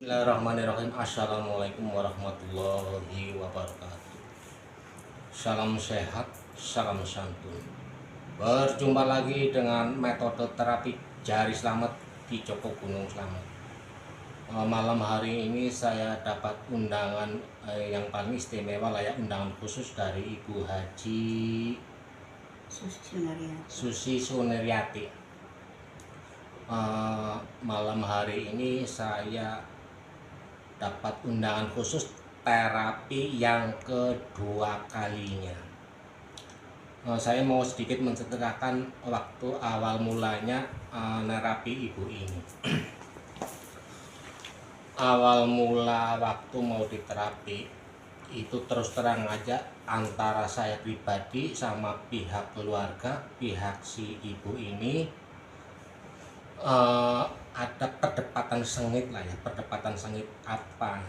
Bismillahirrahmanirrahim. Assalamualaikum warahmatullahi wabarakatuh. Salam sehat, salam santun. Berjumpa lagi dengan metode terapi jari selamat di Joko Gunung Selamat. Malam hari ini saya dapat undangan yang paling istimewa lah ya, undangan khusus dari Ibu Haji Susi Suneryati. Malam hari ini saya dapat undangan khusus terapi yang kedua kalinya. Saya mau sedikit menceritakan waktu awal mulanya terapi ibu ini. Awal mula waktu mau diterapi itu terus terang aja antara saya pribadi sama pihak keluarga, pihak si ibu ini ada perdebatan sengit lah ya, perdebatan sengit apa,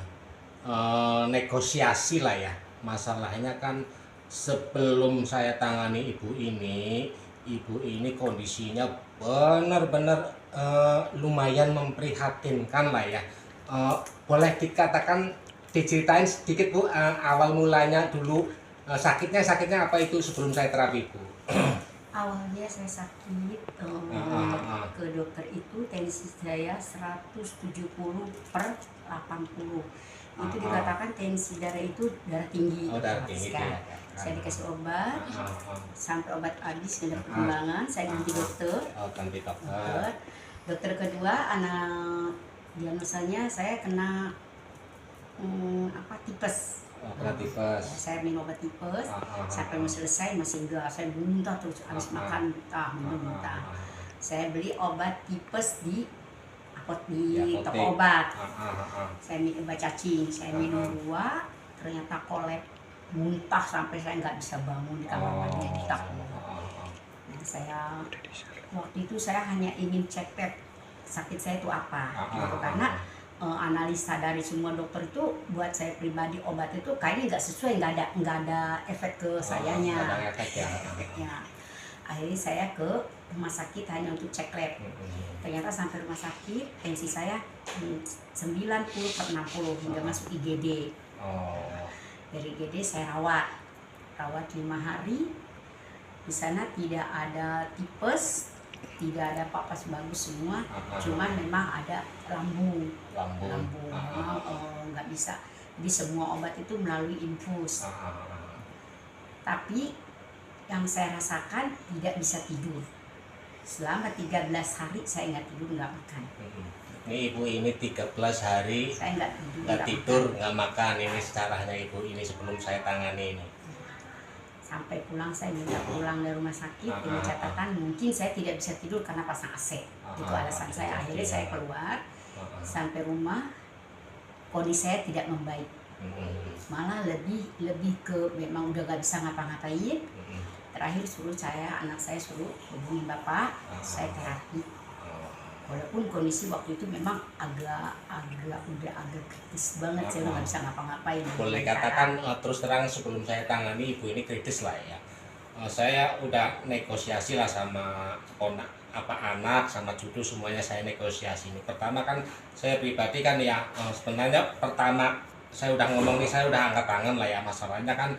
negosiasi lah ya. Masalahnya kan sebelum saya tangani ibu ini kondisinya benar-benar lumayan memprihatinkan lah ya. Boleh dikatakan, diceritain sedikit Bu, awal mulanya dulu sakitnya apa itu sebelum saya terapi Bu? Awalnya saya sakit ke dokter itu tensi saya 170/80. Itu dikatakan tensi darah itu darah tinggi. Darah tinggi ya. Saya dikasih obat sampai obat habis, ada perkembangan. Saya ganti dokter. Dokter kedua, anak diagnosanya saya kena tipes. Tipes. Saya minum obat tipes sampai mau selesai masih enggak. Saya muntah terus, habis makan muntah. Saya beli obat tipes di toko obat. Saya minum obat cacing, saya minum 2, ternyata kolek, muntah sampai saya nggak bisa bangun di kamar mandi di takut. Nah, saya waktu itu saya hanya ingin cek sakit saya itu apa, gitu, karena analisa dari semua dokter itu buat saya pribadi obat itu kayaknya nggak sesuai, nggak ada efek ke sayanya. Efeknya. Akhirnya saya ke rumah sakit hanya untuk cek lab. Ternyata sampai rumah sakit tensi saya 90/60 hingga masuk IGD. Dari IGD saya rawat 5 hari. Di sana tidak ada tipes, tidak ada papas, bagus semua, cuman memang ada lambung nggak bisa. Jadi semua obat itu melalui infus. Tapi yang saya rasakan tidak bisa tidur selama 13 hari. Saya nggak tidur, nggak makan. Ini ibu ini 13 hari saya nggak tidur, nggak makan. Ini secaranya ibu ini sebelum saya tangani ini. Sampai pulang, saya minta pulang dari rumah sakit dengan catatan mungkin saya tidak bisa tidur karena pasang AC. Itu alasan saya. Akhirnya saya keluar, sampai rumah kondisi saya tidak membaik, malah lebih ke memang udah gak bisa ngapa-ngapain. Terakhir anak saya suruh hubungi bapak, saya terapi. Walaupun kondisi waktu itu memang agak kritis banget, saya udah nggak bisa ngapa-ngapain. Boleh katakan terus terang sebelum saya tangani ibu ini kritis lah ya. Saya udah negosiasi lah sama anak sama cucu, semuanya saya negosiasi. Ini pertama kan saya pribadi kan ya, sebenarnya pertama saya udah ngomong nih, saya udah angkat tangan lah ya. Masalahnya kan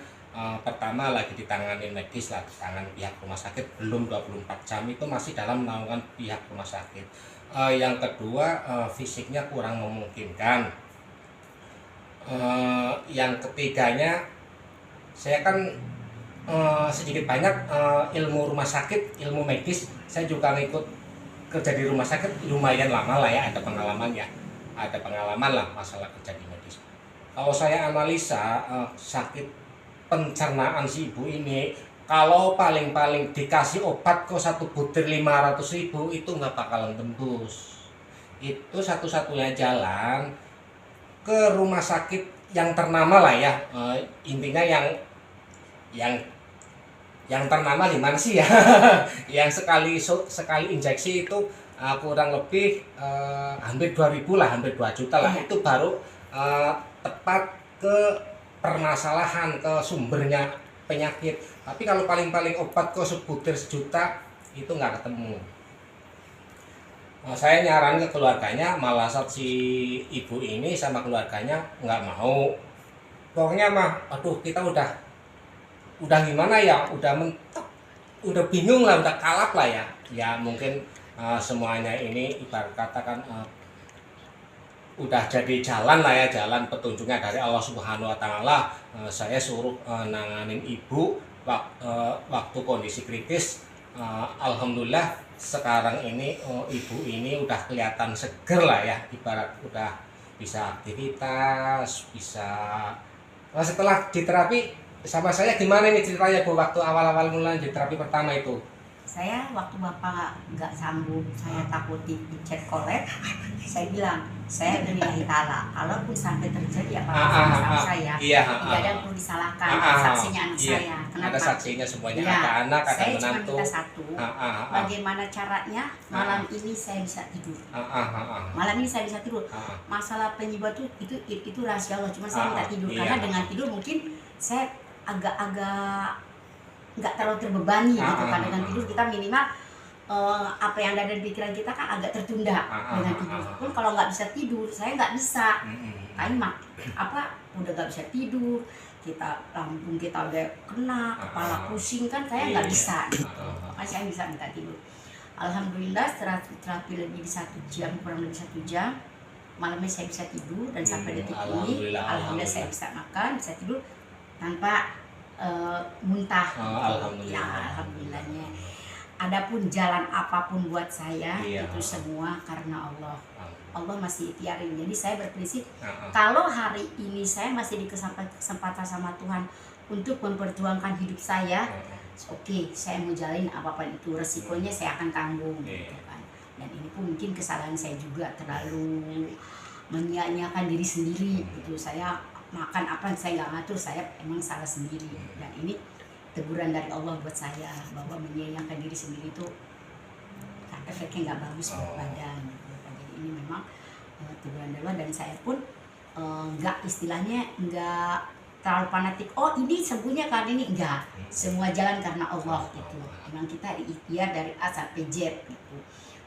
pertama lagi ditangani medis lah, ditangani pihak rumah sakit, belum 24 jam itu masih dalam naungan pihak rumah sakit. Yang kedua, fisiknya kurang memungkinkan. Yang ketiganya, saya kan sedikit banyak ilmu rumah sakit, ilmu medis, saya juga ngikut kerja di rumah sakit lumayan lama lah ya, ada pengalaman lah masalah kerja di medis. Kalau saya analisa sakit pencernaan si ibu ini, kalau paling dikasih obat kok 1 butir 500.000 itu nggak bakalan tembus. Itu satu-satunya jalan ke rumah sakit yang ternama lah ya. Intinya yang ternama di mana sih ya? Yang sekali injeksi itu kurang lebih hampir 2.000 lah, hampir 2 juta lah. Itu baru tepat ke permasalahan, ke sumbernya penyakit. Tapi kalau paling obat kok sebutir 1 juta itu nggak ketemu. Saya nyaran ke keluarganya, malah saat si ibu ini sama keluarganya nggak mau. Pokoknya mah, aduh kita udah gimana ya, udah mentok, udah bingung lah, udah kalap lah ya. Ya mungkin semuanya ini ibarat katakan udah jadi jalan lah ya, jalan petunjuknya dari Allah Subhanahu Wa Taala. Saya suruh nanganin ibu waktu kondisi kritis. Alhamdulillah sekarang ini ibu ini udah kelihatan seger lah ya, ibarat udah bisa aktivitas, bisa. Setelah diterapi sama saya gimana ini ceritanya Bu, waktu awal-awal mulai di terapi pertama itu? Saya waktu bapak nggak sanggup, saya takut dicet kolek, saya bilang saya berilahi ta'ala, kalaupun sampai terjadi apa-apa sama saya, iya, tidak ada yang perlu disalahkan, saksinya anak iya, saya. ada Kenapa? saksinya semuanya, Ya, ada anak, ada saya cuma menantu. minta satu, bagaimana caranya malam ini saya bisa tidur. Malam ini saya bisa tidur. Masalah penyebab itu rahasia Allah, cuma saya minta tidur, karena dengan tidur mungkin saya agak-agak nggak terlalu terbebani gitu kan. Dengan tidur kita minimal apa yang ada di pikiran kita kan agak tertunda dengan tidur. Pun kalau nggak bisa tidur, saya nggak bisa. Kayak apa udah nggak bisa tidur, kita lambung kita udah kena, kepala pusing kan, saya nggak bisa gitu. Makanya saya bisa minta tidur. Alhamdulillah setelah terapi lebih di 1 jam, kurang lebih 1 jam, malamnya saya bisa tidur, dan sampai detik ini alhamdulillah saya bisa makan, bisa tidur tanpa muntah. Ya, alhamdulillahnya. Adapun jalan apapun buat saya itu semua karena Allah. Allah masih ikhtiarin. Jadi saya berprinsip kalau hari ini saya masih kesempatan sama Tuhan untuk memperjuangkan hidup saya, oke, saya mau jalin apapun itu, resikonya saya akan tanggung gitu kan. Dan ini pun mungkin kesalahan saya juga, terlalu menyia-nyiakan diri sendiri gitu. Saya makan apa yang saya nggak ngatur, saya emang salah sendiri. Dan ini teguran dari Allah buat saya, bahwa menyia-nyiakan diri sendiri itu efeknya nggak bagus buat badan gitu. Jadi ini memang teguran dari Allah, dan saya pun nggak istilahnya nggak terlalu fanatik, oh ini sembuhnya karena ini, enggak, semua jalan karena Allah gitu. Memang kita diikhtiar dari A sampai Z gitu.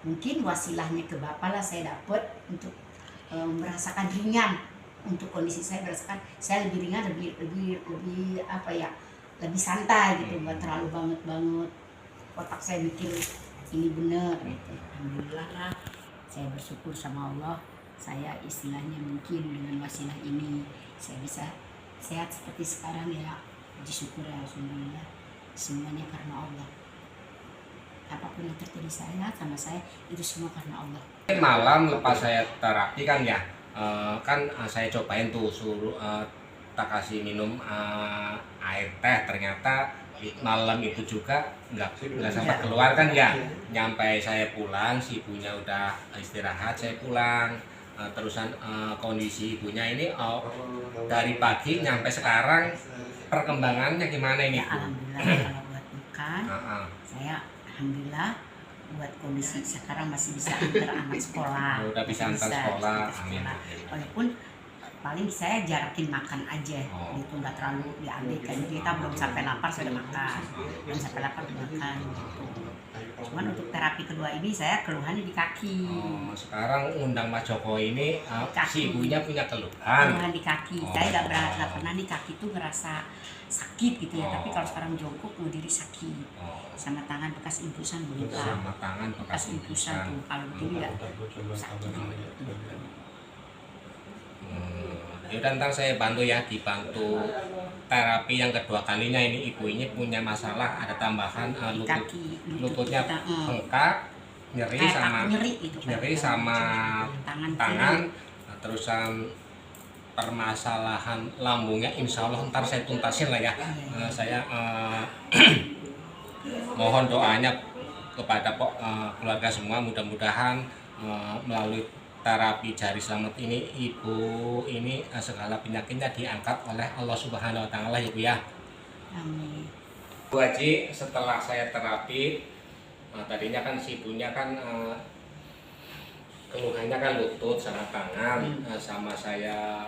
Mungkin wasilahnya ke Bapak lah saya dapat untuk merasakan ringan. Untuk kondisi saya merasakan saya lebih ringan, lebih apa ya, lebih santai gitu, nggak terlalu banget otak saya mikir ini bener gitu. Alhamdulillah lah, saya bersyukur sama Allah, saya istilahnya mungkin dengan wasilah ini saya bisa sehat seperti sekarang ya. Puji syukur ya, alhamdulillah, semuanya karena Allah. Apapun yang terjadi sama saya itu semua karena Allah. Malam lepas saya terapi kan ya, saya cobain tuh suruh tak kasih minum air teh, ternyata malam itu juga nggak sempat keluar kan ya. Nyampe saya pulang, si ibunya udah istirahat, saya pulang. Terusan kondisi ibunya ini dari pagi nyampe sekarang, perkembangannya gimana ini ya, Bu? Alhamdulillah kalau buat makan saya alhamdulillah buat kondisi sekarang masih bisa antar anak sekolah. Udah bisa antar sekolah. Amin. Walaupun paling saya jarakin makan aja gitu, nggak terlalu diambil, kita belum sampai lapar sudah makan, belum sampai lapar sudah makan gitu. Cuman untuk terapi kedua ini saya keluhannya di kaki. Sekarang undang Mas Joko ini si ibunya punya keluhan di kaki. Saya nggak pernah nih kaki tuh ngerasa sakit gitu ya, tapi kalau sekarang jongkok mau diri sakit. Sama tangan bekas infusan begitu. Sama tangan bekas infusan tuh kalau begini nggak sakit. Yaudah, ntar saya bantu ya, dibantu terapi yang kedua kalinya. Ini ibu ini punya masalah, ada tambahan lututnya bengkak, nyeri sama tangan, terusan permasalahan lambungnya insya Allah ntar saya tuntasin lah ya. Saya mohon doanya kepada keluarga semua, mudah-mudahan melalui terapi Jari Selamat ini ibu ini segala penyakitnya diangkat oleh Allah Subhanahu Wa Taala ya Bu ya. Amin. Bu Haji, setelah saya terapi, tadinya kan si ibunya kan keluhannya kan lutut sama tangan, sama saya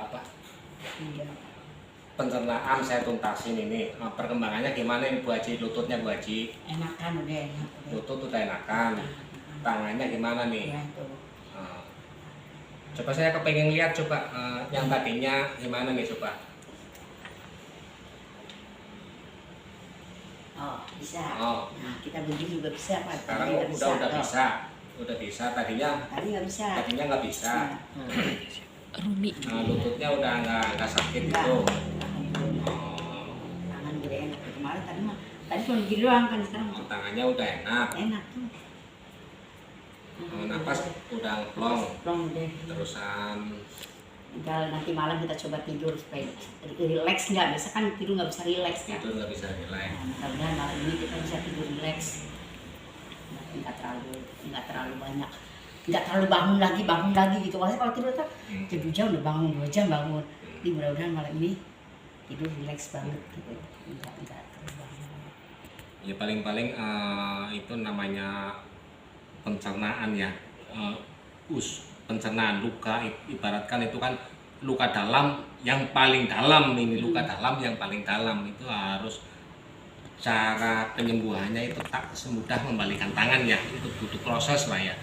pencernaan saya tuntasin ini. Perkembangannya gimana ini Bu Haji, lututnya Bu Haji? Enakan udah. Lutut udah enakan. tangannya gimana nih? Ya tuh. Coba saya kepengen lihat coba yang tadinya gimana nih coba. Oh bisa. Oh. Nah kita begini juga bisa Pak. Sekarang udah bisa. Udah bisa. Tadinya nggak bisa. Tadinya nggak bisa. Rumi. Lututnya udah nggak sakit Enggak. itu. Tangan udah enak. Kemarin tadi cuma begini doang kan, sekarang Tangannya udah enak. enak tuh. Napas udah ngeplong. Plong deh. Terusan Tinggal nanti malam kita coba tidur supaya relax, nggak biasa kan tidur nggak bisa relax kan. tidur nggak bisa relax. Nah, mudah-mudahan malam ini kita bisa tidur relax. Nggak terlalu banyak, nggak terlalu bangun lagi gitu. Kalau tidur tuh 7 jam udah bangun, 2 jam bangun. Jadi mudah-mudahan malam ini tidur relax banget gitu. Nggak terlalu bangun. Ya paling-paling itu namanya pencernaan ya. Pencernaan luka, ibaratkan itu kan luka dalam yang paling dalam, ini luka dalam yang paling dalam itu harus cara penyembuhannya itu tak semudah membalikan tangan ya, itu butuh proses lah ya.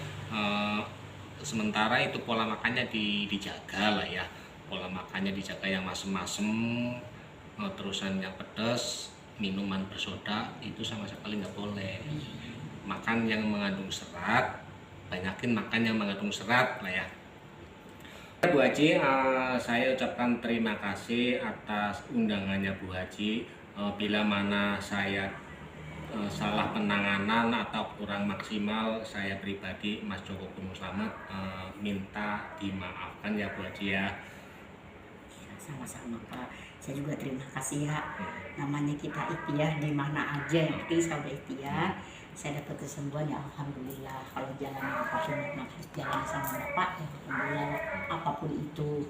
Sementara itu pola makannya dijaga lah ya, pola makannya dijaga yang masem-masem, terusan yang pedas, minuman bersoda itu sama sekali nggak boleh. Makan yang mengandung serat, banyakin makan yang mengandung serat lah ya. Bu Haji, saya ucapkan terima kasih atas undangannya Bu Haji. Bila mana saya salah penanganan atau kurang maksimal, saya pribadi Mas Joko Gunung Slamet minta dimaafkan ya Bu Haji ya. Sama-sama Pak, saya juga terima kasih ya. Namanya kita ikhtiar di mana aja, yang penting saya udah ikhtiar. Saya dapat kesembuhan ya alhamdulillah. Kalau jalan apapun harus jalan sama Bapak ya alhamdulillah, apapun itu.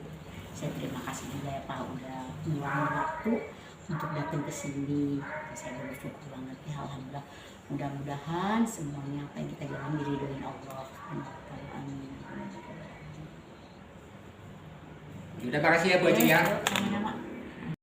Saya terima kasih juga ya Pak udah meluangkan waktu untuk datang ke sini. Saya bersyukur banget ya alhamdulillah. Mudah-mudahan semuanya apa yang kita jalani diridhoin Allah. Amin. Terima kasih ya Bu Haji ya. Sama-sama.